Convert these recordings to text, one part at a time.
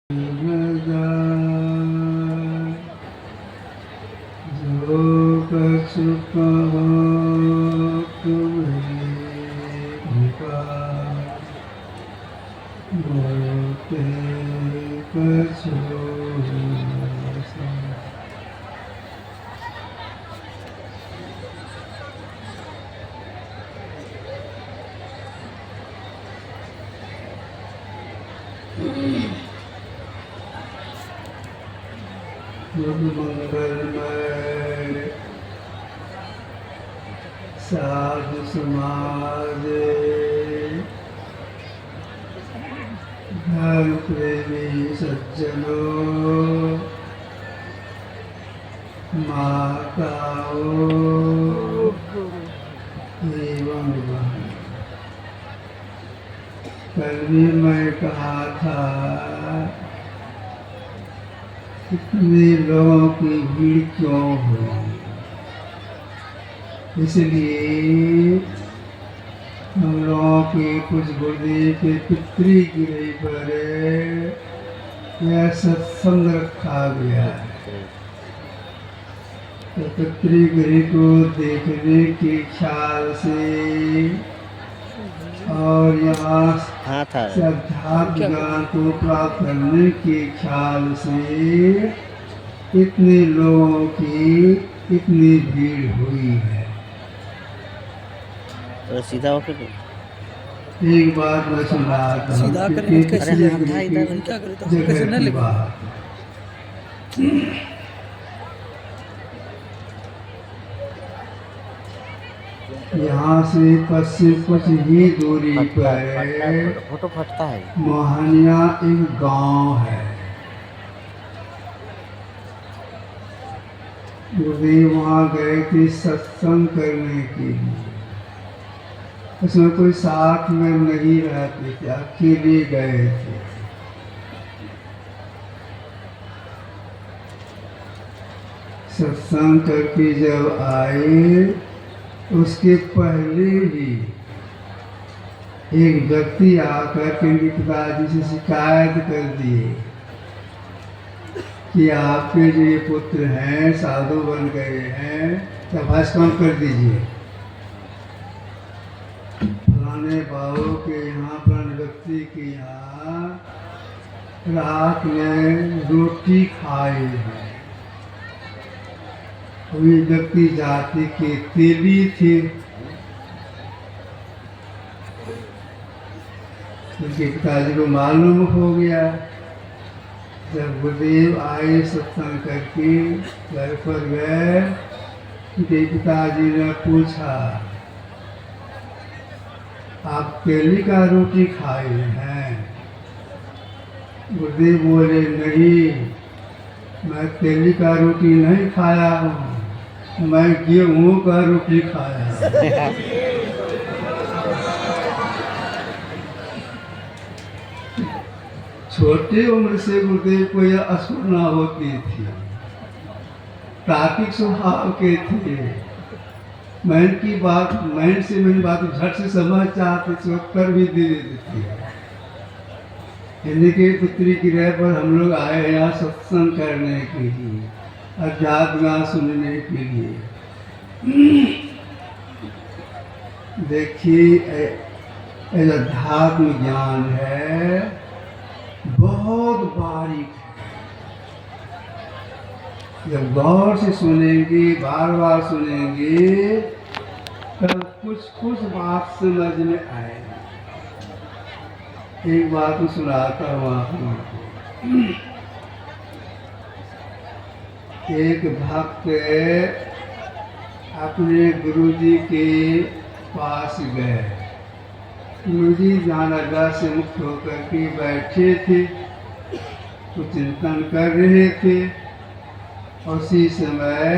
जो कछु कहो तुम्हें बोलते कछु मंगलमय साधु समाज धर्म प्रेमी सज्जनों माताओं एवं कल भी मैं कहा था इतने लोगों की भीड़ क्यों हुई, इसलिए हम लोगों के कुछ गुरुदेव के पितृगृह पर यह सत्संग रखा गया है। तो पितृगृह को देखने के ख्याल से और यहाँ अध्यात्म ज्ञान को प्राप्त करने के ख्याल से इतने लोगों की इतनी भीड़ हुई है। तो सीधा होकर एक बात मैं सुना था, सीधा करेंगे कैसे कैसे न लिखा यहाँ से पश्चिम कुछ ही दूरी पर फोटो फटता है। मोहनिया एक गांव है। गुरुदेव वहाँ गए थे सत्संग करने के लिए। उसमें कोई साथ में नहीं रहते थे, अकेले गए थे। सत्संग करके जब आए उसके पहले ही एक व्यक्ति आकर के पिताजी से शिकायत कर दिए कि आपके जो ये पुत्र हैं साधु बन गए हैं, तबाश कम कर दीजिए। फलाने बाबू के यहाँ फलाने व्यक्ति के यहाँ रात में रोटी खाए हैं। वे व्यक्ति जाति के तेली थे। उनके पिताजी को मालूम हो गया। जब गुरुदेव आए सत्संग करके घर पर गए, उनके पिताजी ने पूछा, आप तेली का रोटी खाए हैं? गुरुदेव बोले, नहीं, मैं तेली का रोटी नहीं खाया हूँ, मैं गेहूं का रोटी खाया। छोटे उम्र से गुरुदेव को यह अस्फुरना होती थी, प्राकृतिक स्वभाव के थे। मैं से मेरी बात झट से समझ चाहते थे, कर भी दे देती है। इनके पुत्री गृह पर हम लोग आए हैं यहाँ सत्संग करने के लिए, अध्यात्म ज्ञान सुनने के लिए। देखिए अध्यात्म ज्ञान है, बहुत बारीक है। जब गौर से सुनेंगे, बार बार सुनेंगे, तब कुछ बात समझ में आएगी। एक बात सुनाता हूँ आपको। एक भक्त अपने गुरुजी के पास गए। गुरुजी ज्ञानागार से मुक्त होकर के बैठे थे, तो चिंतन कर रहे थे। उसी समय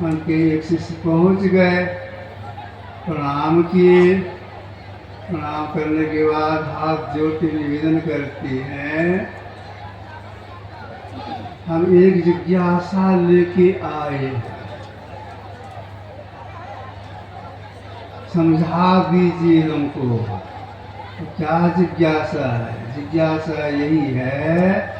उनके एक शिष्य पहुँच गए, प्रणाम किए। प्रणाम करने के बाद हाथ जोड़ के निवेदन करते हैं, हम एक जिज्ञासा लेके आए, समझा दीजिए हमको। तो क्या जिज्ञासा है? जिज्ञासा यही है,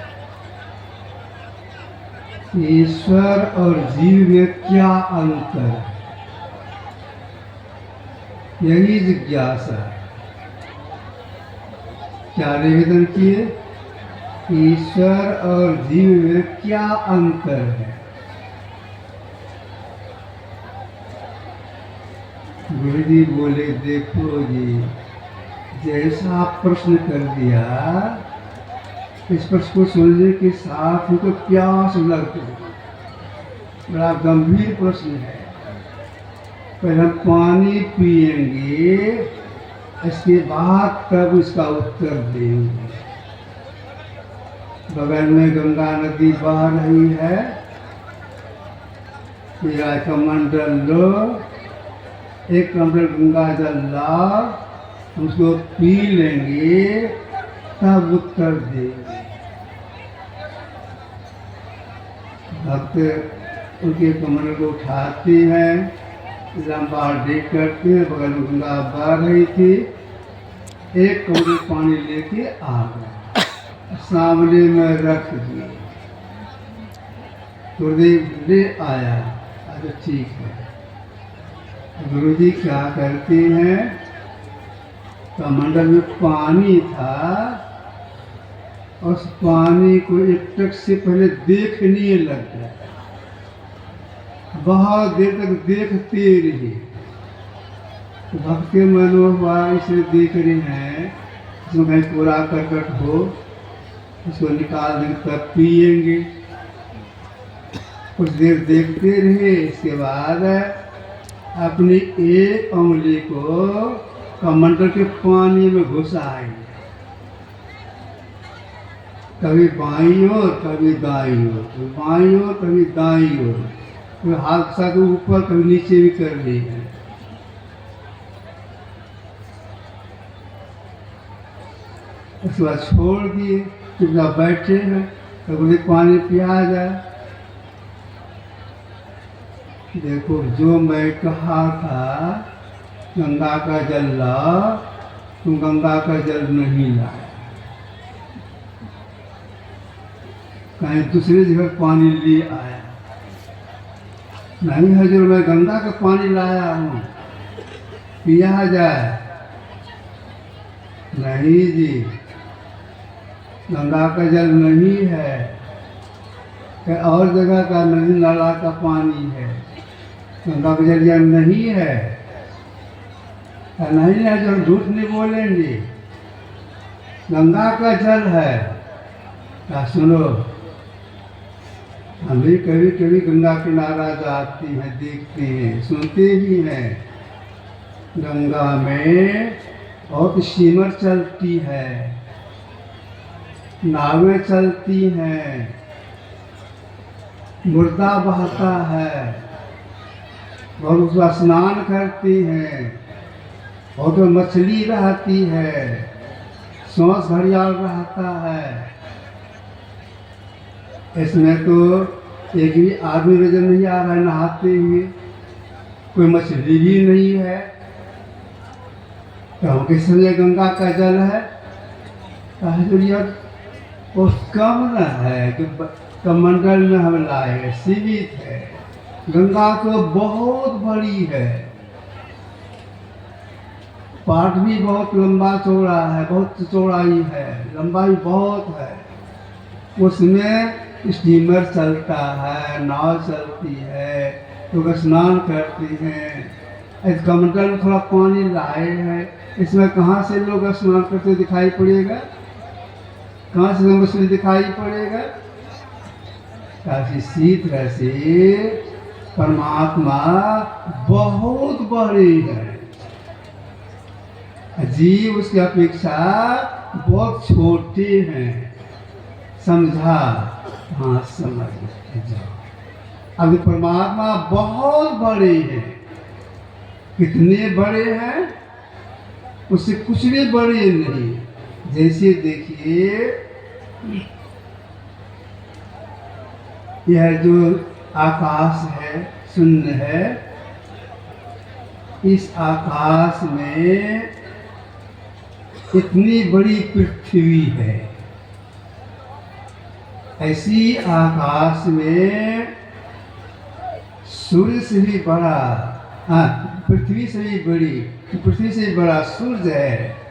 ईश्वर और जीव में क्या अंतर है, यही जिज्ञासा है। क्या निवेदन किए? ईश्वर और जीव में क्या अंतर है? गुरु जी बोले, देखो जी, जैसा आप प्रश्न कर दिया, इस प्रश्न को सुनने के साथ ही तो प्यास लगती है। बड़ा गंभीर प्रश्न है। पहले हम पानी पिएंगे, इसके बाद तब इसका उत्तर देंगे। बगल में गंगा नदी बह रही है, मेरा कमंडल लो, एक कमंडल गंगा जल लाओ, उसको पी लेंगे, तब उत्तर देंगे। भक्त उनके कमंडल को उठाते हैं, लंबा डेक करते हैं, बगल में गंगा बह रही थी, एक कमंडल पानी लेके आ गए, सामने में रख दिए। गुरुदेव ले आया, अच्छा ठीक है। गुरुजी क्या करते हैं, कमंडल में पानी था, उस पानी को एकटक से पहले देखने लग गए, बहुत देर तक देखते रहे। तो भक्त के मनोहुआ इसे देख रहे हैं, इसमें कहीं पूरा करकट हो, इसको निकाल देंगे तब पिएंगे। कुछ देर देखते रहे, इसके बाद अपनी एक उंगली को कमंडल के पानी में घुसाए, कभी बाईं ओर कभी दाईं ओर, कभी बाईं ओर कभी दाईं ओर, कभी हाथ के साथ ऊपर कभी नीचे भी कर रही है। उसके बाद छोड़ दिए, चुपचाप बैठे हैं, कभी पानी पिया जाए। देखो, जो मैं कहा था गंगा का जल लाओ, तुम गंगा का जल नहीं लाए, कहीं दूसरी जगह पानी ले आया। नहीं हजूर, मैं गंगा का पानी लाया हूँ, पिया जाए। नहीं जी, गंगा का जल नहीं है, कहीं और जगह का नदी नाला का पानी है, गंगा का जल यह नहीं है। नहीं है, जो हम झूठ नहीं बोलेंगे, गंगा का जल है। क्या सुनो, हम भी कभी कभी गंगा किनारा जाती हैं, देखते हैं, सुनते भी हैं। गंगा में बहुत स्टीमर चलती है, नावें चलती हैं, मुर्दा बहता है, बहुत उसका स्नान करती हैं, बहुत मछली रहती है, सांस घड़ियाल रहता है। इसमें तो एक भी आदमी नजर नहीं आ रहा है नहाते हुए, कोई मछली भी नहीं है। तो हम किस समय गंगा का जल है, वो कम न है कि कमंडल में हम लाए, सीमित है। गंगा तो बहुत बड़ी है, पाठ भी बहुत लंबा चौड़ा है, बहुत चौड़ाई है, लंबाई बहुत है। उसमें स्टीमर चलता है, नाव चलती है, लोग स्नान करते हैं। इस कमंडल में थोड़ा पानी लाए हैं, इसमें कहाँ से लोग स्नान करते दिखाई पड़ेगा, कहाँ से मछली दिखाई पड़ेगा। इसी तरह से परमात्मा बहुत बड़े हैं, जीव उसकी अपेक्षा बहुत छोटे हैं। समझा? हाँ, समझ जाओ। अब परमात्मा बहुत बड़े हैं, कितने बड़े हैं, उससे कुछ भी बड़े नहीं। जैसे देखिए, यह जो आकाश है, शून्य है, इस आकाश में इतनी बड़ी पृथ्वी है, ऐसी आकाश में सूर्य से भी बड़ा, हाँ पृथ्वी से भी बड़ी, पृथ्वी से बड़ा सूर्य है,